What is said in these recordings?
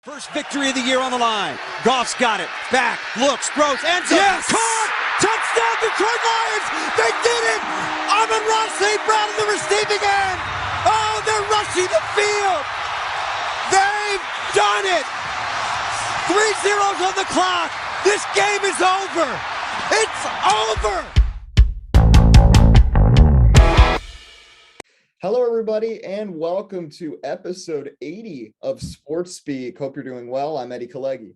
First victory of the year on the line. Goff's got it. Back, looks, throws, ends up. Yes! Caught! Touchdown, Detroit Lions! They did it! Amon-Ra St. Brown in the receiving end! Oh, they're rushing the field! They've done it! 3 zeros on the clock! This game is over! It's over! Hello, everybody, and welcome to episode 80 of Sports Speak. Hope you're doing well. I'm Eddie Kalegi.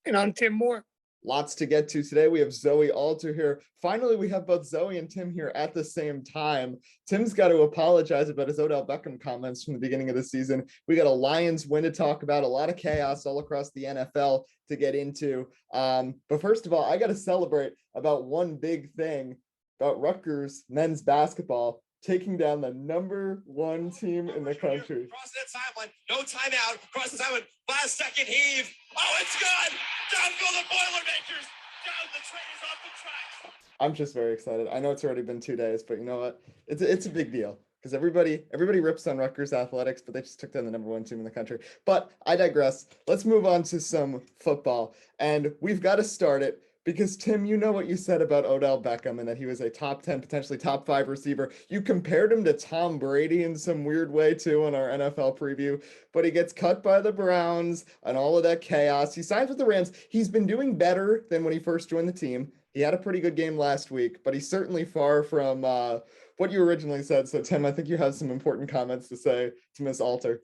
And I'm Tim Moore. Lots to get to today. We have Zoe Alter here. Finally, we have both Zoe and Tim here at the same time. Tim's got to apologize about his Odell Beckham comments from the beginning of the season. We got a Lions win to talk about, a lot of chaos all across the NFL to get into. But first of all, I got to celebrate about one big thing about Rutgers men's basketball taking down the #1 team in the country. Cross that sideline, no timeout. Cross the sideline, last second heave. Oh, it's good. Down go the Boilermakers. Down, the train is off the tracks. I'm just very excited. I know it's already been 2 days, but you know what? It's a big deal because everybody rips on Rutgers athletics, but they just took down the #1 team in the country. But I digress. Let's move on to some football, and we've got to start it. Because, Tim, you know what you said about Odell Beckham and that he was a top 10, potentially top 5 receiver. You compared him to Tom Brady in some weird way, too, in our NFL preview. But he gets cut by the Browns and all of that chaos. He signs with the Rams. He's been doing better than when he first joined the team. He had a pretty good game last week, but he's certainly far from what you originally said. So, Tim, I think you have some important comments to say to Miss Alter.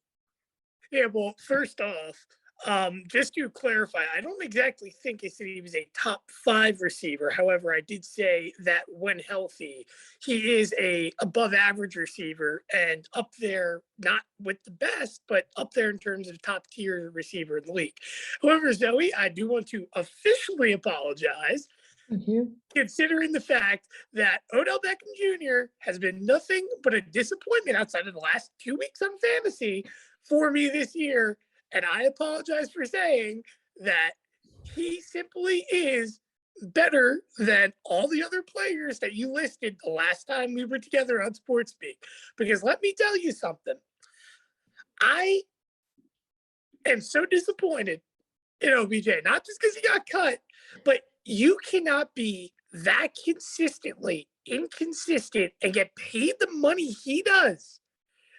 Yeah, well, first off, just to clarify, I don't exactly think I said he was a top 5 receiver. However, I did say that when healthy, he is a above average receiver and up there, not with the best, but up there in terms of top tier receiver in the league. However, Zoe, I do want to officially apologize. Thank you. Considering the fact that Odell Beckham Jr. has been nothing but a disappointment outside of the last 2 weeks on fantasy for me this year. And I apologize for saying that he simply is better than all the other players that you listed the last time we were together on Sports Speak. Because let me tell you something. I am so disappointed in OBJ, not just because he got cut, but you cannot be that consistently inconsistent and get paid the money he does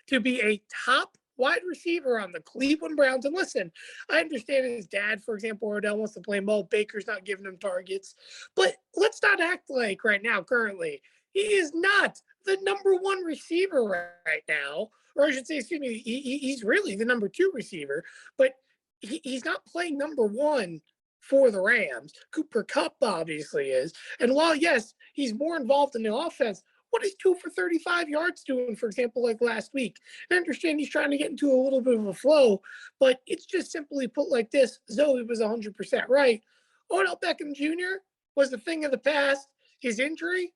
to be a top wide receiver on the Cleveland Browns. And listen, I understand his dad, for example, Odell wants to play Mo. Baker's not giving him targets. But let's not act like right now, currently, he is not the #1 receiver right now. Or I should say, excuse me, he's really the #2 receiver. But he's not playing #1 for the Rams. Cooper Kupp obviously is. And while, yes, he's more involved in the offense, what is 2 for 35 yards doing, for example, like last week? I understand he's trying to get into a little bit of a flow, but it's just simply put like this. Zoe was 100% right. Odell Beckham Jr. was the thing of the past. His injury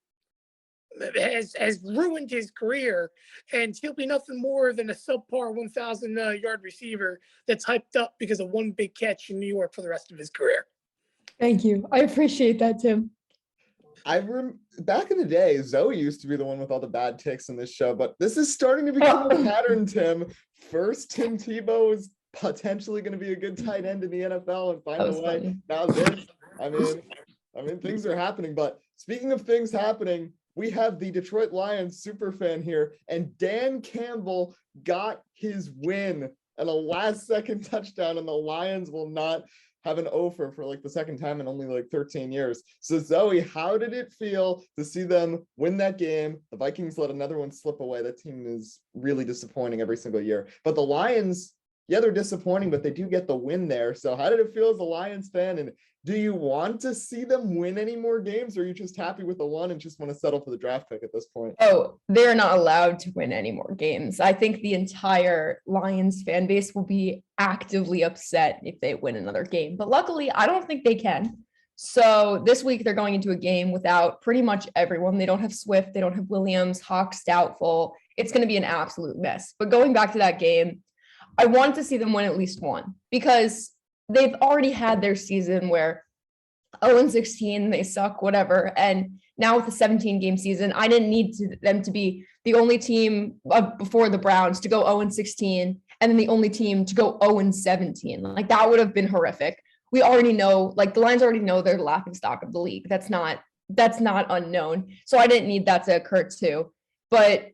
has ruined his career, and he'll be nothing more than a subpar 1,000-yard receiver that's hyped up because of one big catch in New York for the rest of his career. Thank you. I appreciate that, Tim. Back in the day, Zoe used to be the one with all the bad takes in this show, but this is starting to become a pattern, Tim. First, Tim Tebow is potentially going to be a good tight end in the NFL and find a way. Funny. Now this, I mean, things are happening. But speaking of things happening, we have the Detroit Lions superfan here, and Dan Campbell got his win and a last-second touchdown, and the Lions will not have an offer for like the second time in only like 13 years. So Zoe, how did it feel to see them win that game? The Vikings let another one slip away. That team is really disappointing every single year. But the Lions, yeah, they're disappointing, but they do get the win there. So how did it feel as a Lions fan? And do you want to see them win any more games, or are you just happy with the one and just want to settle for the draft pick at this point? Oh, they're not allowed to win any more games. I think the entire Lions fan base will be actively upset if they win another game. But luckily, I don't think they can. So this week, they're going into a game without pretty much everyone. They don't have Swift. They don't have Williams. Hawks doubtful. It's going to be an absolute mess. But going back to that game, I want to see them win at least one because they've already had their season where 0-16, they suck, whatever. And now with the 17-game season, I didn't need them to be the only team before the Browns to go 0-16 and then the only team to go 0-17. Like that would have been horrific. We already know, like the Lions already know they're the laughing stock of the league. That's not unknown. So I didn't need that to occur too. But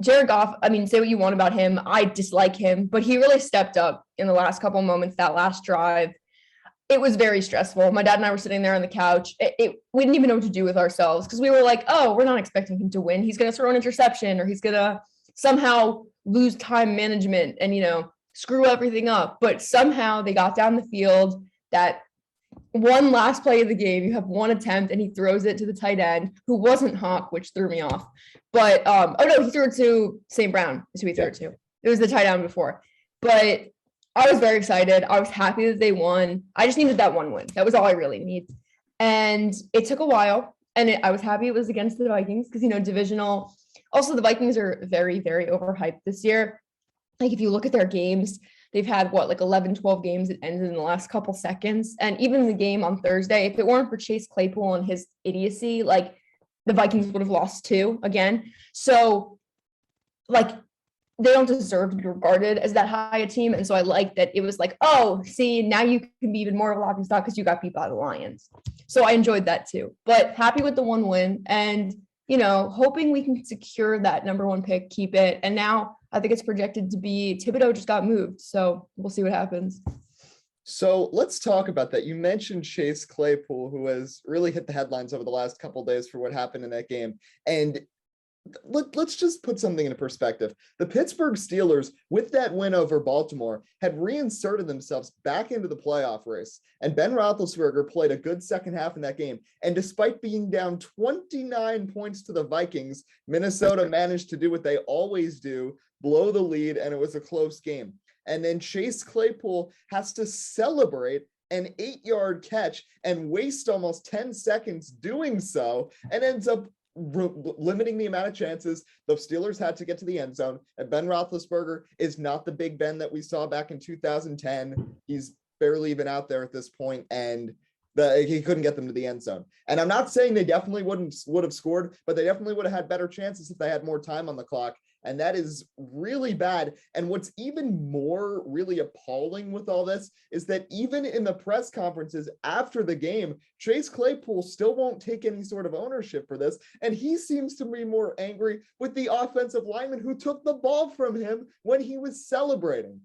Jared Goff, I mean, say what you want about him. I dislike him, but he really stepped up in the last couple of moments, that last drive. It was very stressful. My dad and I were sitting there on the couch. We didn't even know what to do with ourselves because we were like, oh, we're not expecting him to win. He's going to throw an interception or he's going to somehow lose time management and, screw everything up. But somehow they got down the field. That one last play of the game, you have one attempt and he throws it to the tight end who wasn't Hawk, which threw me off. But, he threw it to St. Brown is who he threw it to. It was the tight end before. But I was very excited. I was happy that they won. I just needed that one win. That was all I really need. And it took a while. And I was happy it was against the Vikings because, divisional. Also, the Vikings are very, very overhyped this year. Like, if you look at their games, they've had, 11, 12 games that ended in the last couple seconds. And even the game on Thursday, if it weren't for Chase Claypool and his idiocy, the Vikings would have lost 2 again. So, they don't deserve to be regarded as that high a team. And so I like that it was oh, see, now you can be even more of a laughing stock because you got beat by the Lions. So I enjoyed that too. But happy with the one win and, hoping we can secure that number 1 pick, keep it. And now I think it's projected to be Thibodeau just got moved. So we'll see what happens. So let's talk about that. You mentioned Chase Claypool, who has really hit the headlines over the last couple of days for what happened in that game. And let's just put something into perspective. The Pittsburgh Steelers, with that win over Baltimore, had reinserted themselves back into the playoff race. And Ben Roethlisberger played a good second half in that game. And despite being down 29 points to the Vikings, Minnesota managed to do what they always do, blow the lead, and it was a close game. And then Chase Claypool has to celebrate an 8-yard catch and waste almost 10 seconds doing so, and ends up limiting the amount of chances the Steelers had to get to the end zone. And Ben Roethlisberger is not the Big Ben that we saw back in 2010. He's barely even out there at this point, and he couldn't get them to the end zone. And I'm not saying they definitely would have scored, but they definitely would have had better chances if they had more time on the clock. And that is really bad. And what's even more really appalling with all this is that even in the press conferences after the game, Chase Claypool still won't take any sort of ownership for this. And he seems to be more angry with the offensive lineman who took the ball from him when he was celebrating.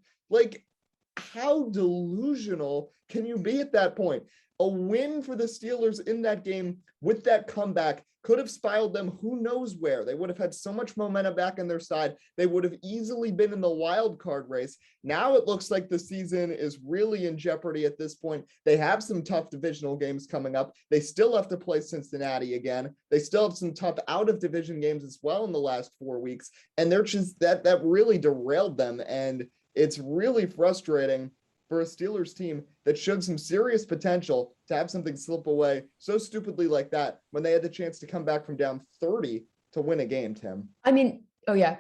How delusional can you be at that point? A win for the Steelers in that game with that comeback could have spiraled them who knows where. They would have had so much momentum back on their side. They would have easily been in the wild card race. Now it looks like the season is really in jeopardy at this point. They have some tough divisional games coming up. They still have to play Cincinnati again. They still have some tough out of division games as well in the last 4 weeks. And they're just that really derailed them. And it's really frustrating for a Steelers team that showed some serious potential to have something slip away so stupidly like that when they had the chance to come back from down 30 to win a game, Tim. I mean, oh yeah.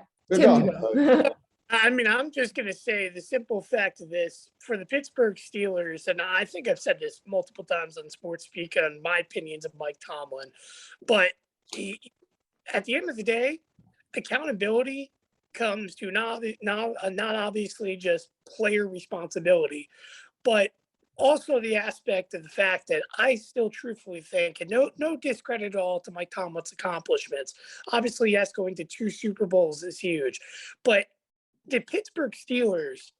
I'm just going to say the simple fact of this for the Pittsburgh Steelers, and I think I've said this multiple times on Sports Speak on my opinions of Mike Tomlin, but at the end of the day, accountability comes to not obviously just player responsibility, but also the aspect of the fact that I still truthfully think, and no discredit at all to Mike Tomlin's accomplishments. Obviously, yes, going to 2 Super Bowls is huge, but the Pittsburgh Steelers,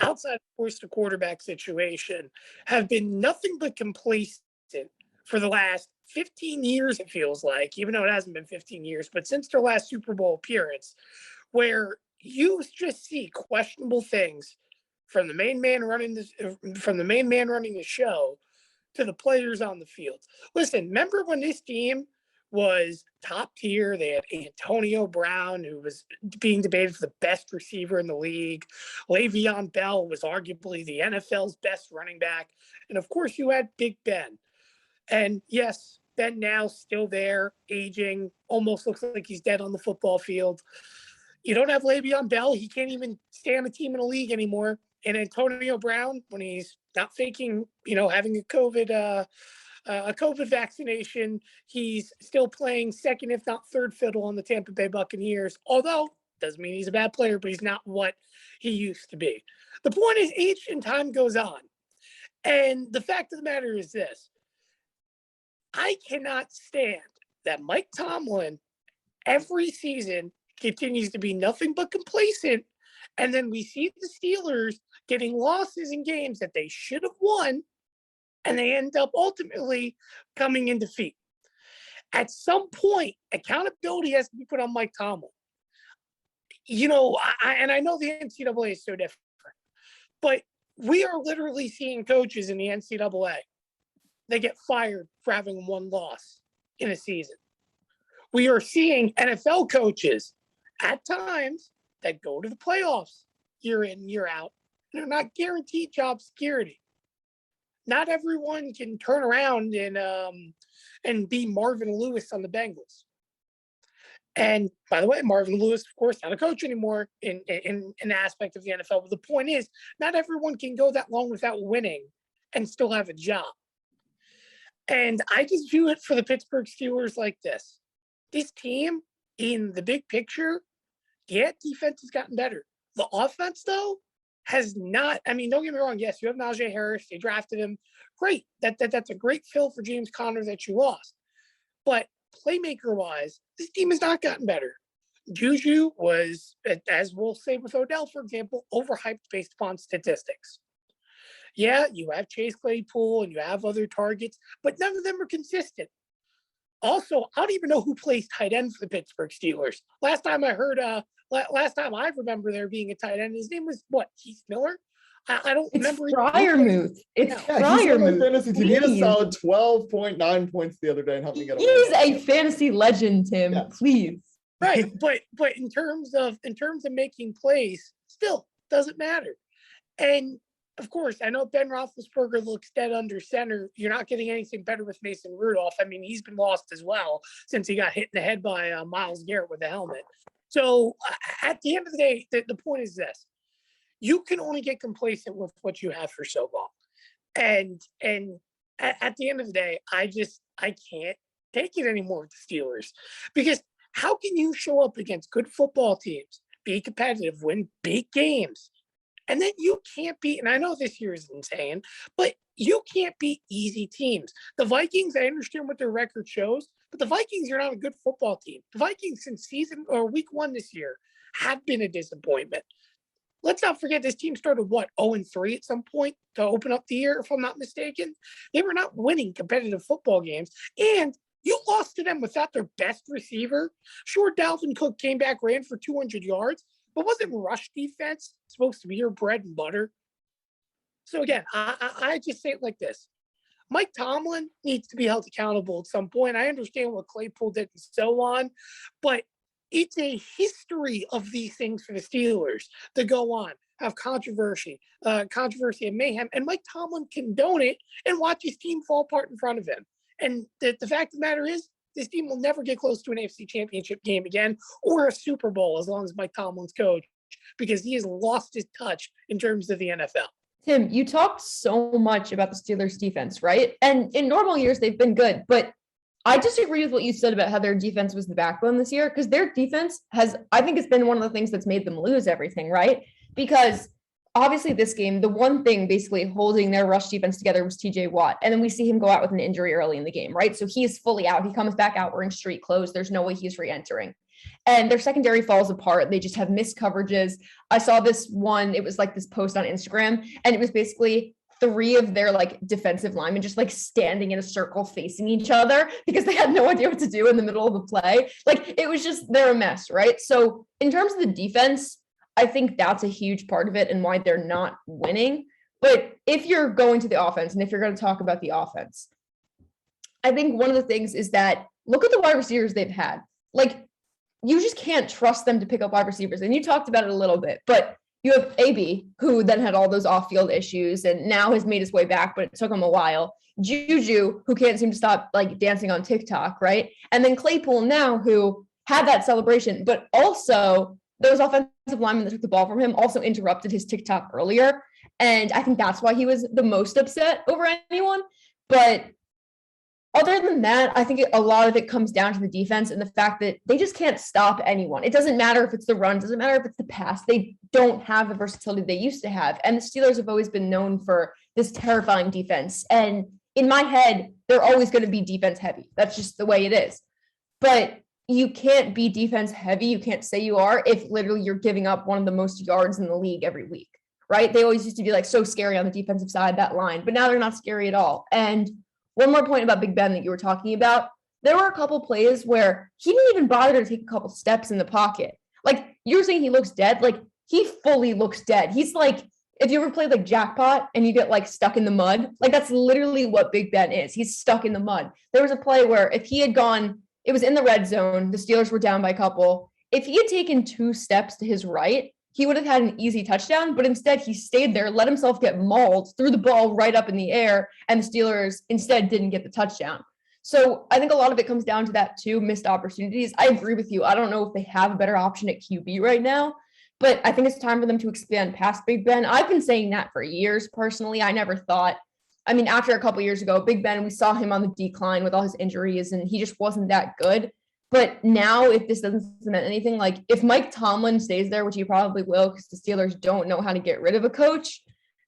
outside of course the quarterback situation, have been nothing but complacent for the last 15 years, it feels like, even though it hasn't been 15 years, but since their last Super Bowl appearance, where you just see questionable things from the main man running the show to the players on the field. Listen, remember when this team was top tier? They had Antonio Brown, who was being debated for the best receiver in the league. Le'Veon Bell was arguably the NFL's best running back. And of course, you had Big Ben. And yes, Ben now still there, aging, almost looks like he's dead on the football field. You don't have Le'Veon Bell. He can't even stay on the team in the league anymore. And Antonio Brown, when he's not faking, having a COVID vaccination, he's still playing second, if not third fiddle on the Tampa Bay Buccaneers. Although Doesn't mean he's a bad player, but he's not what he used to be. The point is, age and time goes on. And the fact of the matter is this. I cannot stand that Mike Tomlin every season continues to be nothing but complacent. And then we see the Steelers getting losses in games that they should have won, and they end up ultimately coming in defeat. At some point, accountability has to be put on Mike Tomlin. You know, I know the NCAA is so different, but we are literally seeing coaches in the NCAA. They get fired for having one loss in a season. We are seeing NFL coaches at times that go to the playoffs year in, year out. They're not guaranteed job security. Not everyone can turn around and be Marvin Lewis on the Bengals. And by the way, Marvin Lewis, of course, not a coach anymore in an aspect of the NFL. But the point is, not everyone can go that long without winning and still have a job. And I just view it for the Pittsburgh Steelers like this. This team, in the big picture, yeah, defense has gotten better. The offense, though, has not. I mean, don't get me wrong. Yes, you have Najee Harris. They drafted him. Great. That's a great fill for James Conner that you lost. But playmaker-wise, this team has not gotten better. Juju was, as we'll say with Odell, for example, overhyped based upon statistics. Yeah, you have Chase Claypool and you have other targets, but none of them are consistent. Also, I don't even know who plays tight end for the Pittsburgh Steelers. Last time I remember there being a tight end, his name was what? Keith Miller? I don't remember. It's Fryermuth. It's Fryermuth. Fantasy team. He had a solid 12.9 points the other day and helped me get away. He's a fantasy legend, Tim. Yeah. Please. Right, but in terms of making plays, still doesn't matter. And of course, I know Ben Roethlisberger looks dead under center. You're not getting anything better with Mason Rudolph. I mean, he's been lost as well since he got hit in the head by Myles Garrett with a helmet. So at the end of the day, the point is this. You can only get complacent with what you have for so long. And at the end of the day, I can't take it anymore with the Steelers. Because how can you show up against good football teams, be competitive, win big games, and then you can't beat, and I know this year is insane, but you can't beat easy teams. The Vikings, I understand what their record shows, but the Vikings are not a good football team. The Vikings since week 1 this year have been a disappointment. Let's not forget this team started, 0-3 at some point to open up the year, if I'm not mistaken. They were not winning competitive football games, and you lost to them without their best receiver. Sure, Dalvin Cook came back, ran for 200 yards, but wasn't rush defense supposed to be your bread and butter? So again, I just say it like this. Mike Tomlin needs to be held accountable at some point. I understand what Claypool did and so on, but it's a history of these things for the Steelers to go on, have controversy and mayhem, and Mike Tomlin condone it and watch his team fall apart in front of him. And the fact of the matter is, this team will never get close to an AFC championship game again or a Super Bowl as long as Mike Tomlin's coach, because he has lost his touch in terms of the NFL. Tim, you talked so much about the Steelers defense, right? And in normal years, they've been good, but I disagree with what you said about how their defense was the backbone this year, because their defense I think it's been one of the things that's made them lose everything, right? Because obviously this game, the one thing basically holding their rush defense together was TJ Watt. And then we see him go out with an injury early in the game, right? So he is fully out. He comes back out wearing street clothes. There's no way he's re-entering. And their secondary falls apart. They just have missed coverages. I saw this one, it was like this post on Instagram, and it was basically 3 of their defensive linemen just standing in a circle facing each other because they had no idea what to do in the middle of the play. It was just, they're a mess, right? So in terms of the defense, I think that's a huge part of it and why they're not winning. But if you're going to the offense and if you're going to talk about the offense, I think one of the things is that look at the wide receivers they've had. You just can't trust them to pick up wide receivers. And you talked about it a little bit, but you have AB, who then had all those off-field issues and now has made his way back, but it took him a while. Juju, who can't seem to stop dancing on TikTok, right? And then Claypool now, who had that celebration, but also those offensive linemen that took the ball from him also interrupted his TikTok earlier. And I think that's why he was the most upset over anyone. But Other than that, I think a lot of it comes down to the defense and the fact that they just can't stop anyone. It doesn't matter if it's the run, doesn't matter if it's the pass. They don't have the versatility they used to have. And the Steelers have always been known for this terrifying defense. And in my head, they're always going to be defense heavy. That's just the way it is. But you can't be defense heavy. You can't say you are if literally you're giving up one of the most yards in the league every week, right? They always used to be like so scary on the defensive side, that line, but now they're not scary at all. And one more point about Big Ben that you were talking about. There were a couple plays where he didn't even bother to take a couple steps in the pocket. Like you're saying he looks dead. Like he fully looks dead. He's like, if you ever played like jackpot and you get like stuck in the mud, like that's literally what Big Ben is. He's stuck in the mud. There was a play where if he had gone, it was in the red zone. The Steelers were down by a couple. If he had taken 2 steps to his right, he would have had an easy touchdown, but instead he stayed there, let himself get mauled, threw the ball right up in the air, and the Steelers instead didn't get the touchdown. So I think a lot of it comes down to that too, missed opportunities. I agree with you. I don't know if they have a better option at QB right now, but I think it's time for them to expand past Big Ben. I've been saying that for years personally. I never thought, I mean, after a couple of years ago, Big Ben, we saw him on the decline with all his injuries, and he just wasn't that good. But now, if this doesn't cement anything, like if Mike Tomlin stays there, which he probably will, because the Steelers don't know how to get rid of a coach,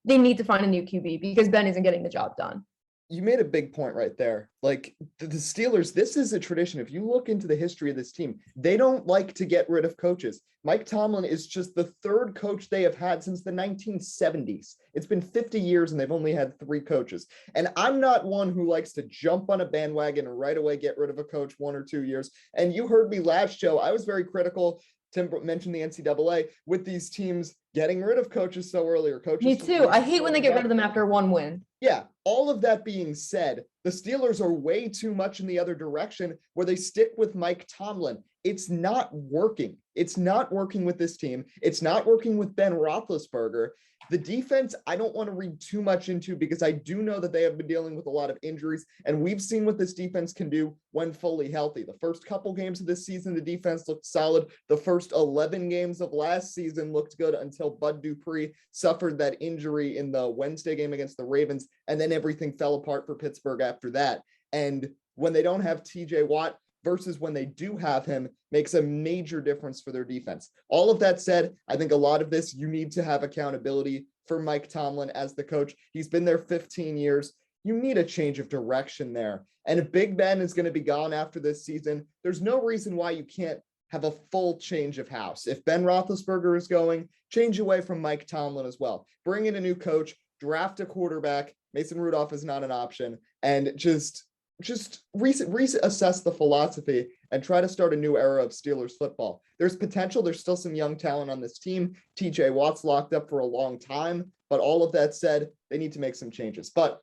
they need to find a new QB because Ben isn't getting the job done. You made a big point right there. Like the Steelers, this is a tradition. If you look into the history of this team, they don't like to get rid of coaches. Mike Tomlin is just the 3rd coach they have had since the 1970s. It's been 50 years and they've only had 3 coaches. And I'm not one who likes to jump on a bandwagon and right away get rid of a coach 1 or 2 years. And you heard me last show. I was very critical. Tim mentioned the NCAA with these teams getting rid of coaches so early or coaches. Me too. I hate when they get rid of them after 1 win. Yeah. All of that being said, the Steelers are way too much in the other direction where they stick with Mike Tomlin. It's not working. It's not working with this team. It's not working with Ben Roethlisberger. The defense, I don't want to read too much into because I do know that they have been dealing with a lot of injuries, and we've seen what this defense can do when fully healthy. The first couple games of this season, the defense looked solid. The first 11 games of last season looked good until Bud Dupree suffered that injury in the Wednesday game against the Ravens, and then everything fell apart for Pittsburgh after that. And when they don't have TJ Watt versus when they do have him makes a major difference for their defense. All of that said, I think a lot of this, you need to have accountability for Mike Tomlin as the coach. He's been there 15 years. You need a change of direction there. And if Big Ben is going to be gone after this season, there's no reason why you can't have a full change of house. If Ben Roethlisberger is going, change away from Mike Tomlin as well. Bring in a new coach, draft a quarterback. Mason Rudolph is not an option. And just reassess the philosophy and try to start a new era of Steelers football. There's potential. There's still some young talent on this team. TJ Watt's locked up for a long time, but all of that said, they need to make some changes. But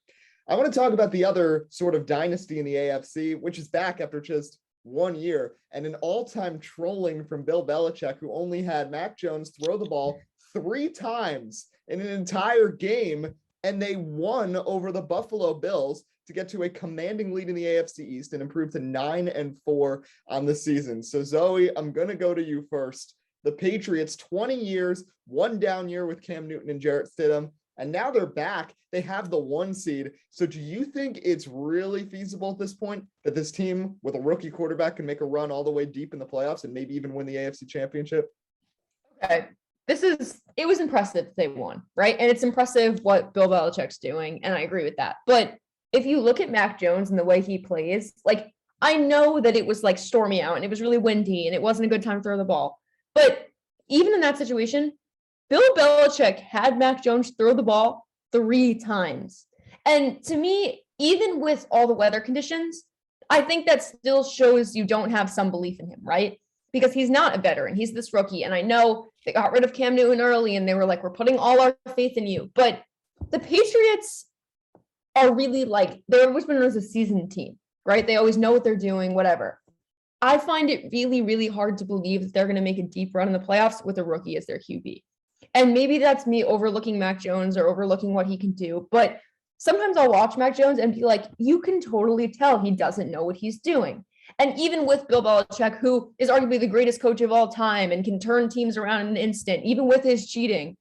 I want to talk about the other sort of dynasty in the AFC, which is back after just 1 year, and an all-time trolling from Bill Belichick, who only had Mac Jones throw the ball 3 times in an entire game, and they won over the Buffalo Bills to get to a commanding lead in the AFC East and improve to 9-4 on the season. So Zoe, I'm going to go to you first. The Patriots, 20 years, 1 down year with Cam Newton and Jarrett Stidham, and now they're back. They have the 1 seed. So do you think it's really feasible at this point that this team with a rookie quarterback can make a run all the way deep in the playoffs and maybe even win the AFC Championship? Okay. It was impressive they won, right? And it's impressive what Bill Belichick's doing, and I agree with that. But if you look at Mac Jones and the way he plays, like I know that it was like stormy out and it was really windy and it wasn't a good time to throw the ball. But even in that situation, Bill Belichick had Mac Jones throw the ball 3 times. And to me, even with all the weather conditions, I think that still shows you don't have some belief in him, right? Because he's not a veteran. He's this rookie. And I know they got rid of Cam Newton early and they were like, we're putting all our faith in you. But the Patriots are really like, they've always been as a seasoned team, right? They always know what they're doing, whatever. I find it really, really hard to believe that they're going to make a deep run in the playoffs with a rookie as their QB. And maybe that's me overlooking Mac Jones or overlooking what he can do. But sometimes I'll watch Mac Jones and be like, you can totally tell he doesn't know what he's doing. And even with Bill Belichick, who is arguably the greatest coach of all time and can turn teams around in an instant, even with his cheating,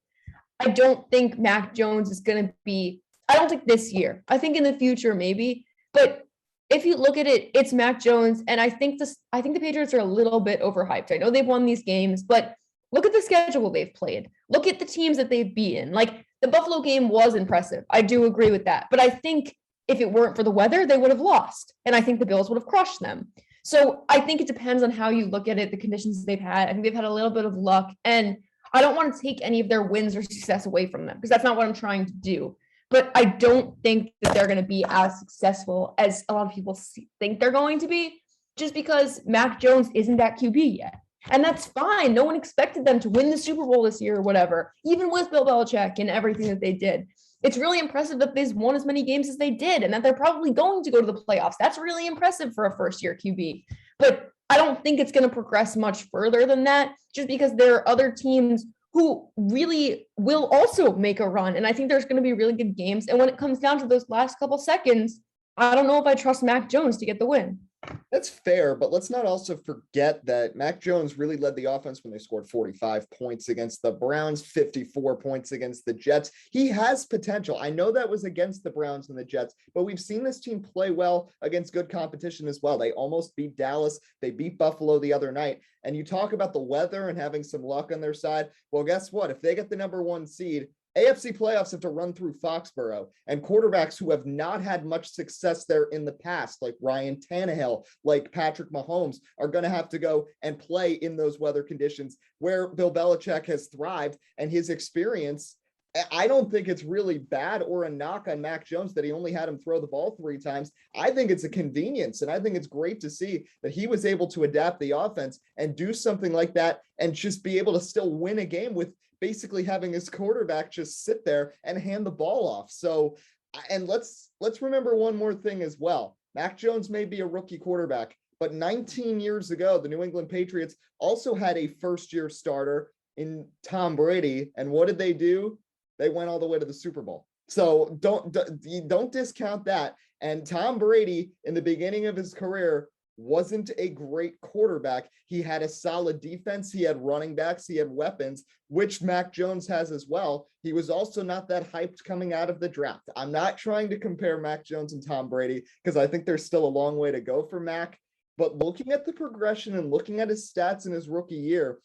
I don't think Mac Jones is going to be, I don't think this year. I think in the future, maybe. But if you look at it, it's Mac Jones. And I think the Patriots are a little bit overhyped. I know they've won these games, but look at the schedule they've played. Look at the teams that they've beaten. Like, the Buffalo game was impressive. I do agree with that. But I think if it weren't for the weather, they would have lost. And I think the Bills would have crushed them. So I think it depends on how you look at it, the conditions they've had. I think they've had a little bit of luck. And I don't want to take any of their wins or success away from them, because that's not what I'm trying to do. But I don't think that they're going to be as successful as a lot of people think they're going to be, just because Mac Jones isn't that QB yet. And that's fine. No one expected them to win the Super Bowl this year or whatever, even with Bill Belichick and everything that they did. It's really impressive that they've won as many games as they did, and that they're probably going to go to the playoffs. That's really impressive for a first-year QB. But I don't think it's going to progress much further than that, just because there are other teams who really will also make a run. And I think there's going to be really good games. And when it comes down to those last couple seconds, I don't know if I trust Mac Jones to get the win. That's fair, but let's not also forget that Mac Jones really led the offense when they scored 45 points against the Browns, 54 points against the Jets. He has potential. I know that was against the Browns and the Jets, but we've seen this team play well against good competition as well. They almost beat Dallas. They beat Buffalo the other night. And you talk about the weather and having some luck on their side. Well, guess what? If they get the number 1 seed, AFC playoffs have to run through Foxborough, and quarterbacks who have not had much success there in the past, like Ryan Tannehill, like Patrick Mahomes, are going to have to go and play in those weather conditions where Bill Belichick has thrived, and his experience. I don't think it's really bad or a knock on Mac Jones that he only had him throw the ball 3 times. I think it's a convenience, and I think it's great to see that he was able to adapt the offense and do something like that and just be able to still win a game with basically having his quarterback just sit there and hand the ball off. So, and let's remember one more thing as well. Mac Jones may be a rookie quarterback, but 19 years ago, the New England Patriots also had a first-year starter in Tom Brady. And what did they do? They went all the way to the Super Bowl. So don't discount that. And Tom Brady, in the beginning of his career, wasn't a great quarterback. He had a solid defense. He had running backs. He had weapons, which Mac Jones has as well. He was also not that hyped coming out of the draft. I'm not trying to compare Mac Jones and Tom Brady, because I think there's still a long way to go for Mac. But looking at the progression and looking at his stats in his rookie year,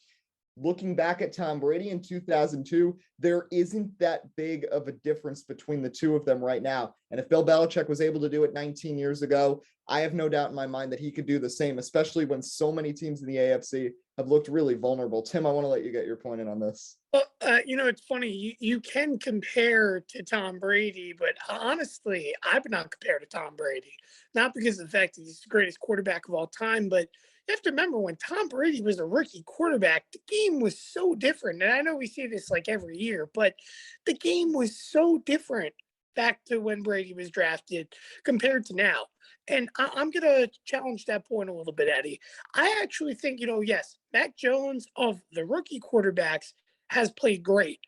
looking back at Tom Brady in 2002, there isn't that big of a difference between the two of them right now. And if Bill Belichick was able to do it 19 years ago, I have no doubt in my mind that he could do the same, especially when so many teams in the AFC have looked really vulnerable. Tim, I want to let you get your point in on this. Well, it's funny. You can compare to Tom Brady, but honestly, I would not compare to Tom Brady. Not because of the fact that he's the greatest quarterback of all time, but you have to remember when Tom Brady was a rookie quarterback, the game was so different. And I know we see this like every year, but the game was so different back to when Brady was drafted compared to now. And I'm going to challenge that point a little bit, Eddie. I actually think, yes, Mac Jones of the rookie quarterbacks has played great.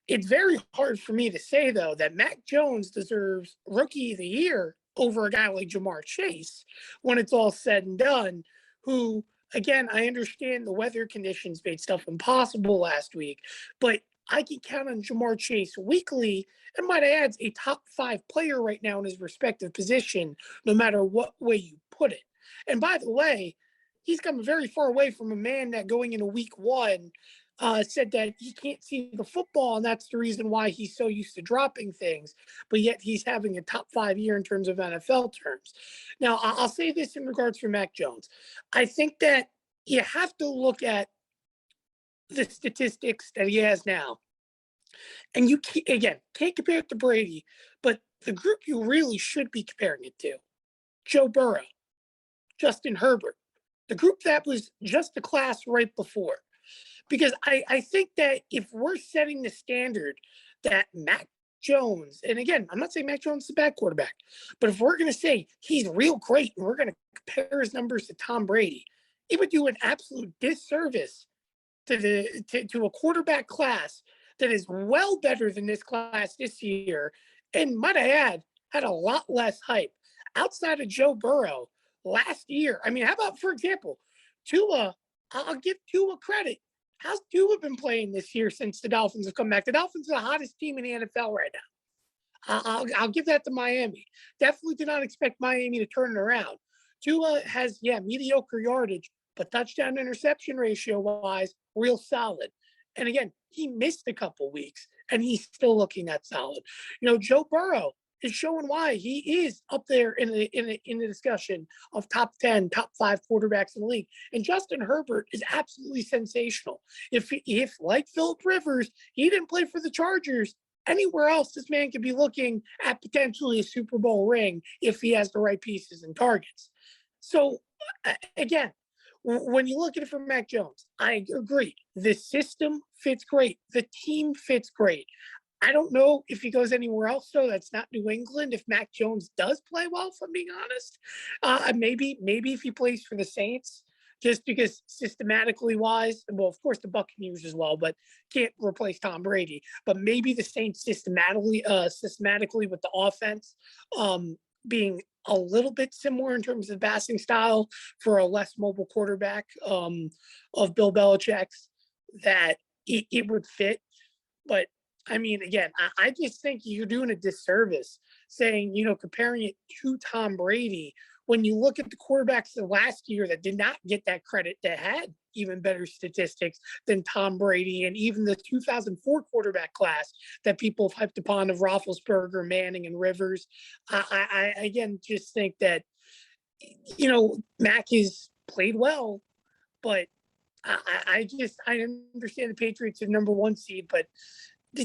It's very hard for me to say, though, that Mac Jones deserves Rookie of the Year over a guy like Jamar Chase when it's all said and done, who, again, I understand the weather conditions made stuff impossible last week, but I can count on Jamar Chase weekly, and might I add, a top 5 player right now in his respective position, no matter what way you put it. And by the way, he's come very far away from a man that going into week 1 said that he can't see the football, and that's the reason why he's so used to dropping things, but yet he's having a top 5 year in terms of NFL terms. Now, I'll say this in regards for Mac Jones. I think that you have to look at the statistics that he has now. And you, again, can't compare it to Brady, but the group you really should be comparing it to, Joe Burrow, Justin Herbert, the group that was just the class right before. Because I think that if we're setting the standard that Mac Jones, and again, I'm not saying Mac Jones is a bad quarterback, but if we're going to say he's real great and we're going to compare his numbers to Tom Brady, it would do an absolute disservice to a quarterback class that is well better than this class this year, and might I add, had a lot less hype. Outside of Joe Burrow last year, I mean, how about, for example, Tua? I'll give Tua credit. How's Tua been playing this year since the Dolphins have come back? The Dolphins are the hottest team in the NFL right now. I'll give that to Miami. Definitely did not expect Miami to turn it around. Tua has, mediocre yardage, but touchdown interception ratio wise, real solid. And again, he missed a couple weeks and he's still looking that solid. Joe Burrow is showing why he is up there in the discussion of top 10, top 5 quarterbacks in the league. And Justin Herbert is absolutely sensational. If like Philip Rivers, he didn't play for the Chargers, anywhere else, this man could be looking at potentially a Super Bowl ring if he has the right pieces and targets. So, again, when you look at it from Mac Jones, I agree. The system fits great. The team fits great. I don't know if he goes anywhere else, though. That's not New England. If Mac Jones does play well, if I'm being honest, maybe if he plays for the Saints, just because systematically wise, well, of course the Buccaneers as well, but can't replace Tom Brady. But maybe the Saints systematically with the offense being a little bit similar in terms of passing style for a less mobile quarterback of Bill Belichick's, that it would fit. But I mean, again, I just think you're doing a disservice saying, comparing it to Tom Brady, when you look at the quarterbacks of last year that did not get that credit, that had even better statistics than Tom Brady, and even the 2004 quarterback class that people have hyped upon of Roethlisberger, Manning, and Rivers. I again just think that, Mac has played well, but I understand the Patriots are number 1 seed, but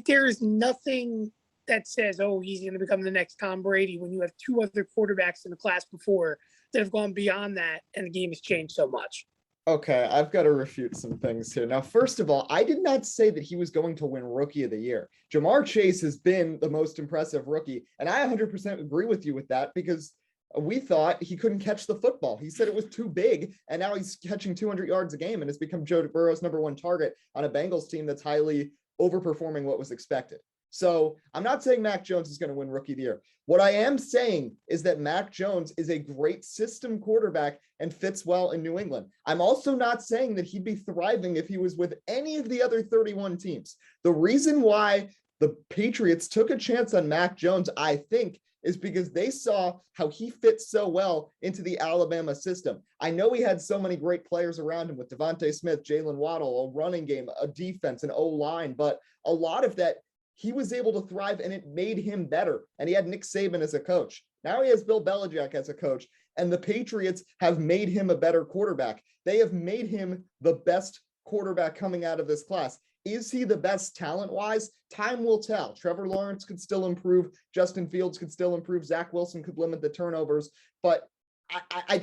there is nothing that says, oh, he's going to become the next Tom Brady when you have 2 other quarterbacks in the class before that have gone beyond that and the game has changed so much. Okay, I've got to refute some things here. Now, first of all, I did not say that he was going to win Rookie of the Year. Jamar Chase has been the most impressive rookie, and I 100% agree with you with that, because we thought he couldn't catch the football. He said it was too big, and now he's catching 200 yards a game and has become Joe Burrow's number 1 target on a Bengals team that's highly overperforming what was expected. So I'm not saying Mac Jones is going to win Rookie of the Year. What I am saying is that Mac Jones is a great system quarterback and fits well in New England. I'm also not saying that he'd be thriving if he was with any of the other 31 teams. The reason why the Patriots took a chance on Mac Jones, I think, is because they saw how he fits so well into the Alabama system. I know he had so many great players around him with Devontae Smith, Jalen Waddle, a running game, a defense, an O-line, but a lot of that, he was able to thrive and it made him better. And he had Nick Saban as a coach. Now he has Bill Belichick as a coach, and the Patriots have made him a better quarterback. They have made him the best quarterback coming out of this class. Is he the best talent-wise? Time will tell. Trevor Lawrence could still improve. Justin Fields could still improve. Zach Wilson could limit the turnovers. But I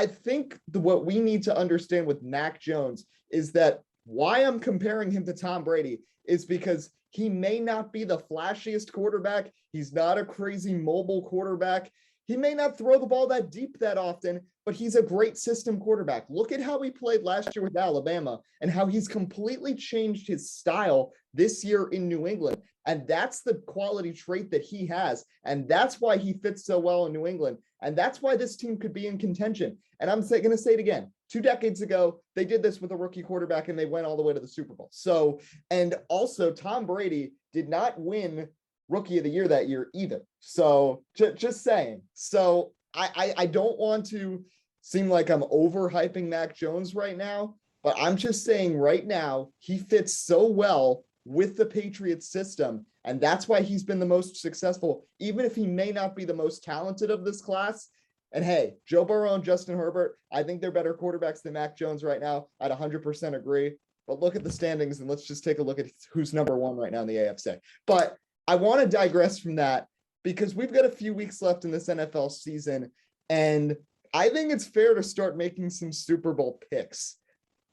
think what we need to understand with Mac Jones is that why I'm comparing him to Tom Brady is because he may not be the flashiest quarterback. He's not a crazy mobile quarterback. He may not throw the ball that deep that often, but he's a great system quarterback. Look at how he played last year with Alabama and how he's completely changed his style this year in New England. And that's the quality trait that he has. And that's why he fits so well in New England. And that's why this team could be in contention. And I'm going to say it again. 2 decades ago, they did this with a rookie quarterback and they went all the way to the Super Bowl. So, and also Tom Brady did not win Rookie of the Year that year either. So just saying. So I don't want to seem like I'm overhyping Mac Jones right now, but I'm just saying right now he fits so well with the Patriots system, and that's why he's been the most successful, even if he may not be the most talented of this class. And hey, Joe Burrow and Justin Herbert, I think they're better quarterbacks than Mac Jones right now. I'd 100% agree. But look at the standings and let's just take a look at who's number 1 right now in the AFC. But I want to digress from that because we've got a few weeks left in this NFL season, and I think it's fair to start making some Super Bowl picks.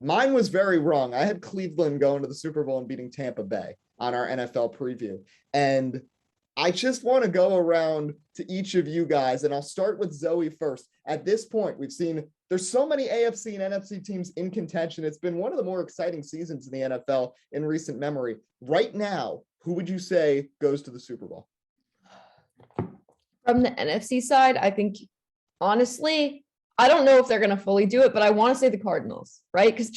Mine was very wrong. I had Cleveland going to the Super Bowl and beating Tampa Bay on our NFL preview. And I just want to go around to each of you guys, and I'll start with Zoe first. At this point, we've seen there's so many AFC and NFC teams in contention. It's been one of the more exciting seasons in the NFL in recent memory. Right now, who would you say goes to the Super Bowl? From the NFC side, I think, honestly, I don't know if they're going to fully do it, but I want to say the Cardinals, right? Because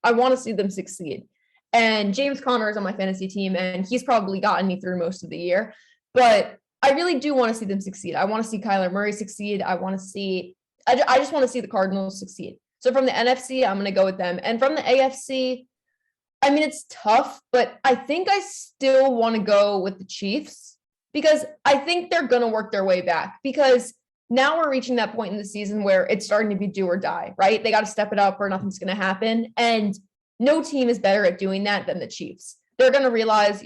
I want to see them succeed. And James Conner is on my fantasy team, and he's probably gotten me through most of the year. but I really do want to see them succeed. I want to see Kyler Murray succeed. I just want to see the Cardinals succeed. So from the NFC, I'm going to go with them. And from the AFC, I mean, it's tough, but I think I still want to go with the Chiefs because I think they're going to work their way back, because now we're reaching that point in the season where it's starting to be do or die, right? They got to step it up or nothing's going to happen. And no team is better at doing that than the Chiefs. They're going to realize,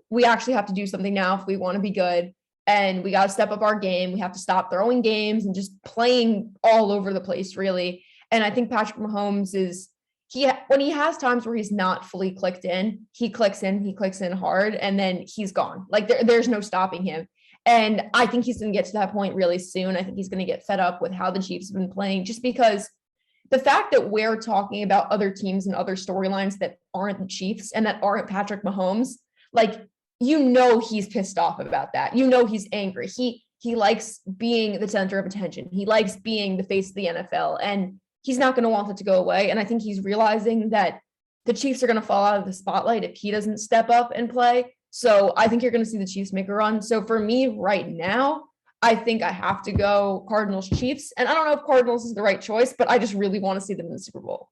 we actually have to do something now if we want to be good. And we got to step up our game. We have to stop throwing games and just playing all over the place, really. And I think Patrick Mahomes when he has times where he's not fully clicked in, he clicks in hard, and then he's gone. Like there's no stopping him. And I think he's going to get to that point really soon. I think he's going to get fed up with how the Chiefs have been playing, just because the fact that we're talking about other teams and other storylines that aren't the Chiefs and that aren't Patrick Mahomes, he's pissed off about that. He's angry. He likes being the center of attention. He likes being the face of the NFL, and he's not going to want it to go away. And I think he's realizing that the Chiefs are going to fall out of the spotlight if he doesn't step up and play. So I think you're going to see the Chiefs make a run. So for me right now, I think I have to go Cardinals Chiefs. And I don't know if Cardinals is the right choice, but I just really want to see them in the Super Bowl.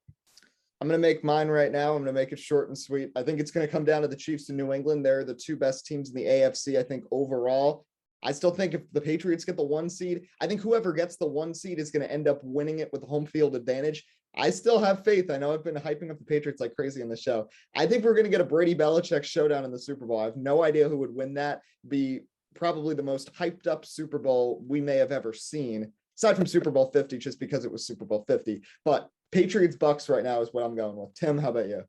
I'm going to make mine right now. I'm going to make it short and sweet. I think it's going to come down to the Chiefs and New England. They're the two best teams in the AFC, I think, overall. I still think if the Patriots get the 1 seed, I think whoever gets the 1 seed is going to end up winning it with the home field advantage. I still have faith. I know I've been hyping up the Patriots like crazy on the show. I think we're going to get a Brady Belichick showdown in the Super Bowl. I have no idea who would win that. Be probably the most hyped up Super Bowl we may have ever seen, aside from Super Bowl 50, just because it was Super Bowl 50. But Patriots Bucks right now is what I'm going with. Tim, how about you?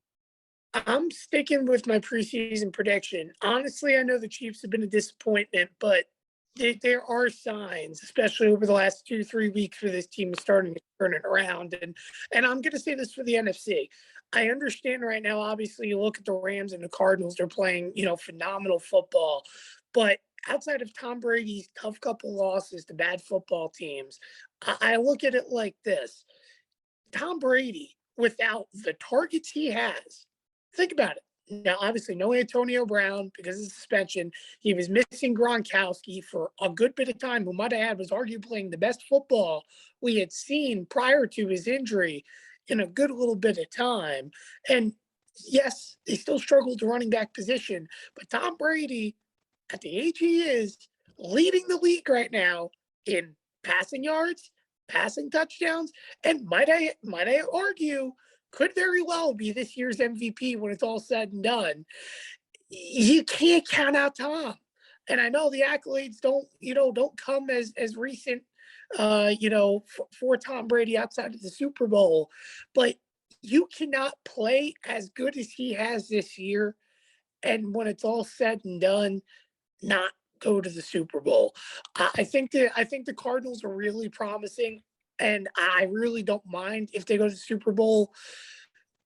I'm sticking with my preseason prediction. Honestly, I know the Chiefs have been a disappointment, but there are signs, especially over the last 2 to 3 weeks, where this team is starting to turn it around. And I'm going to say this for the NFC. I understand right now, obviously, you look at the Rams and the Cardinals, they're playing, phenomenal football. But outside of Tom Brady's tough couple losses to bad football teams, I look at it like this. Tom Brady, without the targets he has, think about it. Now, obviously, no Antonio Brown because of suspension. He was missing Gronkowski for a good bit of time, who might have was arguably playing the best football we had seen prior to his injury in a good little bit of time. And yes, they still struggled to running back position, but Tom Brady, at the age he is, leading the league right now in passing yards, passing touchdowns, and might I argue, could very well be this year's MVP when it's all said and done. You can't count out Tom. And I know the accolades don't come as recent, for Tom Brady outside of the Super Bowl, but you cannot play as good as he has this year, and when it's all said and done, not go to the Super Bowl. I think the Cardinals are really promising, and I really don't mind if they go to the Super Bowl.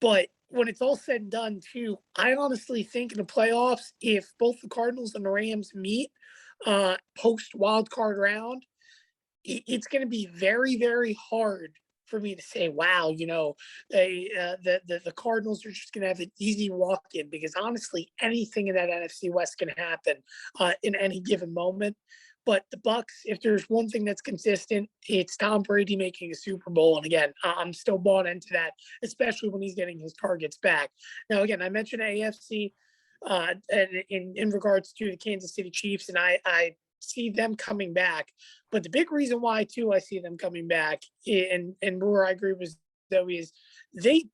But when it's all said and done, too, I honestly think in the playoffs, if both the Cardinals and the Rams meet post wild card round, it's going to be very, very hard for me to say, wow, the Cardinals are just going to have an easy walk-in, because honestly, anything in that NFC West can happen in any given moment. But the Bucks, if there's one thing that's consistent, it's Tom Brady making a Super Bowl. And again, I'm still bought into that, especially when he's getting his targets back. Now, again, I mentioned AFC in regards to the Kansas City Chiefs, and I see them coming back. But the big reason why, too, I see them coming back, and where I agree with Zoe, is they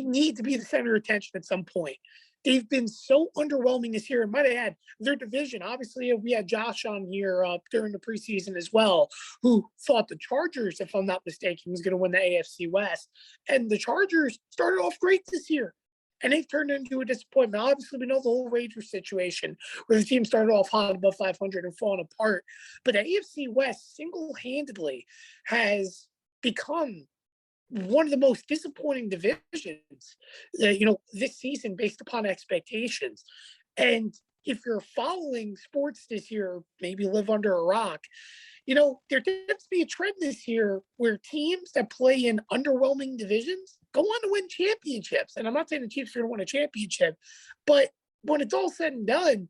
need to be the center of attention at some point. They've been so underwhelming this year. And might I add, their division, obviously, we had Josh on here during the preseason as well, who thought the Chargers, if I'm not mistaken, was going to win the AFC West. And the Chargers started off great this year, and they've turned into a disappointment. Obviously, we know the whole Raiders situation, where the team started off hot above 500 and fallen apart. But the AFC West single-handedly has become one of the most disappointing divisions, this season based upon expectations. And if you're following sports this year, maybe live under a rock, there tends to be a trend this year where teams that play in underwhelming divisions go on to win championships. And I'm not saying the Chiefs are going to win a championship, but when it's all said and done,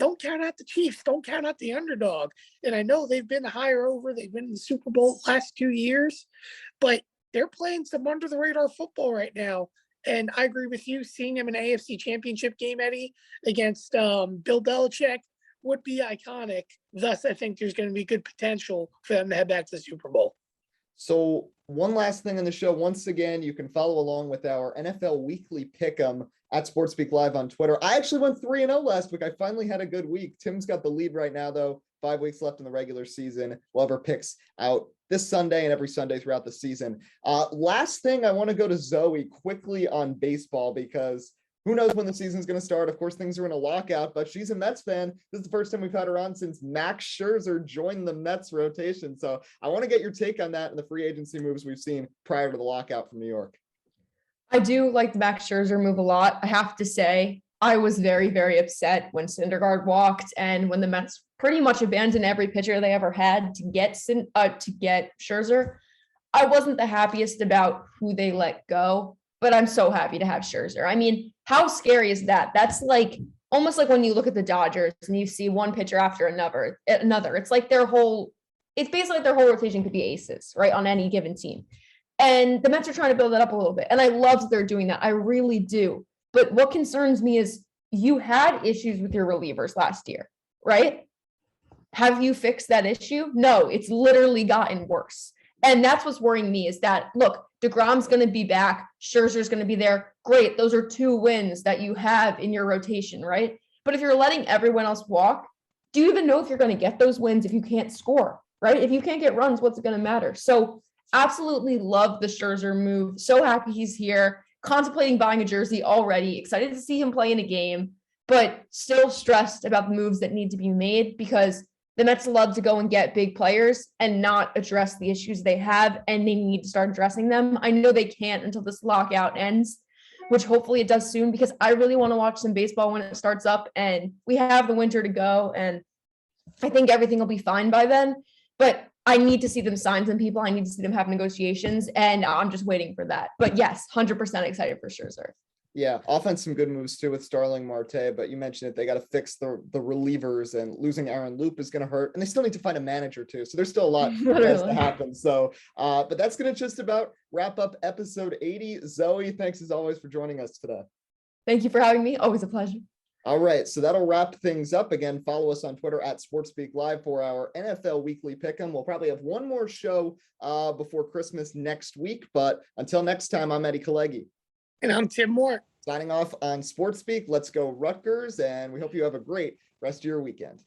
don't count out the Chiefs. Don't count out the underdog. And I know they've been higher over. They've been in the Super Bowl the last 2 years, but they're playing some under the radar football right now. And I agree with you. Seeing him in an AFC Championship game, Eddie, against Bill Belichick would be iconic. Thus, I think there's going to be good potential for them to head back to the Super Bowl. So one last thing on the show. Once again, you can follow along with our NFL Weekly Pick'em at SportsSpeak Live on Twitter. I actually went 3-0 last week. I finally had a good week. Tim's got the lead right now, though. 5 weeks left in the regular season. We'll have our picks out this Sunday and every Sunday throughout the season. Last thing, I want to go to Zoe quickly on baseball because who knows when the season's going to start. Of course, things are in a lockout, but she's a Mets fan. This is the first time we've had her on since Max Scherzer joined the Mets rotation. So I want to get your take on that and the free agency moves we've seen prior to the lockout from New York. I do like the Max Scherzer move a lot. I have to say, I was very, very upset when Syndergaard walked and when the Mets pretty much abandoned every pitcher they ever had to get Scherzer. I wasn't the happiest about who they let go, but I'm so happy to have Scherzer. I mean, how scary is that? That's like almost like when you look at the Dodgers and you see one pitcher after another. It's like it's basically like their whole rotation could be aces, right, on any given team. And the Mets are trying to build that up a little bit. And I love that they're doing that. I really do. But what concerns me is you had issues with your relievers last year, right? Have you fixed that issue? No, it's literally gotten worse. And that's what's worrying me is that, look, DeGrom's going to be back. Scherzer's going to be there. Great. Those are 2 wins that you have in your rotation, right? But if you're letting everyone else walk, do you even know if you're going to get those wins if you can't score, right? If you can't get runs, what's it going to matter? So absolutely love the Scherzer move. So happy he's here. Contemplating buying a jersey already. Excited to see him play in a game, but still stressed about the moves that need to be made because the Mets love to go and get big players and not address the issues they have, and they need to start addressing them. I know they can't until this lockout ends, which hopefully it does soon because I really want to watch some baseball when it starts up and we have the winter to go, and I think everything will be fine by then. But I need to see them sign some people. I need to see them have negotiations, and I'm just waiting for that. But yes, 100% excited for Scherzer. Yeah, offense, some good moves too with Starling Marte, but you mentioned it. They got to fix the relievers, and losing Aaron Loop is going to hurt. And they still need to find a manager too. So there's still a lot that has to happen. So, but that's going to just about wrap up episode 80. Zoe, thanks as always for joining us today. Thank you for having me. Always a pleasure. All right, so that'll wrap things up. Again, follow us on Twitter at SportsSpeak Live for our NFL Weekly Pick'em. We'll probably have one more show before Christmas next week. But until next time, I'm Eddie Kalegi. And I'm Tim Moore. Signing off on SportsSpeak. Let's go Rutgers, and we hope you have a great rest of your weekend.